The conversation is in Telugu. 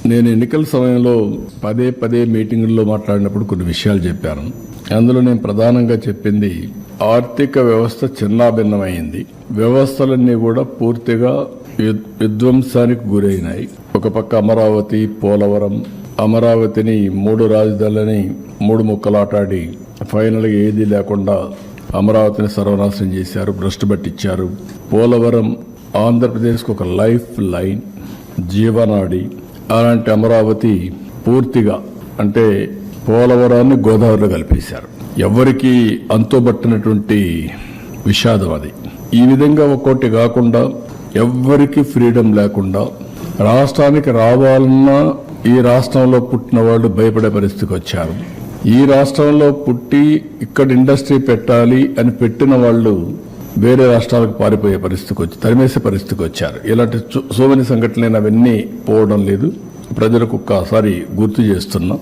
నేను ఎన్నికల సమయంలో పదే మీటింగుల్లో మాట్లాడినప్పుడు కొన్ని విషయాలు చెప్పాను. అందులో నేను ప్రధానంగా చెప్పింది ఆర్థిక వ్యవస్థ చిన్నాభిన్నమైంది. వ్యవస్థలన్నీ కూడా పూర్తిగా విధ్వంసానికి గురైనాయి. ఒక పక్క అమరావతి, పోలవరం, అమరావతిని 3 రాజధానులని 3 ముక్కలాటాడి ఫైనల్గా ఏదీ లేకుండా అమరావతిని సర్వనాశనం చేశారు, భ్రష్టు పట్టించారు. పోలవరం ఆంధ్రప్రదేశ్కు ఒక లైఫ్ లైన్, జీవనాడి. అలాంటి అమరావతి పూర్తిగా అంటే పోలవరాన్ని గోదావరిలో కలిపేశారు. ఎవరికి అంతుబట్టినటువంటి విషాదం అది. ఈ విధంగా ఒక్కోటి కాకుండా ఎవ్వరికి ఫ్రీడమ్ లేకుండా రాష్ట్రానికి రావాలన్నా ఈ రాష్ట్రంలో పుట్టిన వాళ్ళు భయపడే పరిస్థితికి వచ్చారు. ఈ రాష్ట్రంలో పుట్టి ఇక్కడ ఇండస్ట్రీ పెట్టాలి అని పెట్టిన వాళ్ళు వేరే రాష్ట్రాలకు పారిపోయే పరిస్థితికి వచ్చి తరిమేసే పరిస్థితికి వచ్చారు. ఇలాంటి సో మెనీ సంఘటనలు అవన్నీ పోవడం లేదు. ప్రజలకు ఒక్కసారి గుర్తు చేస్తున్నా.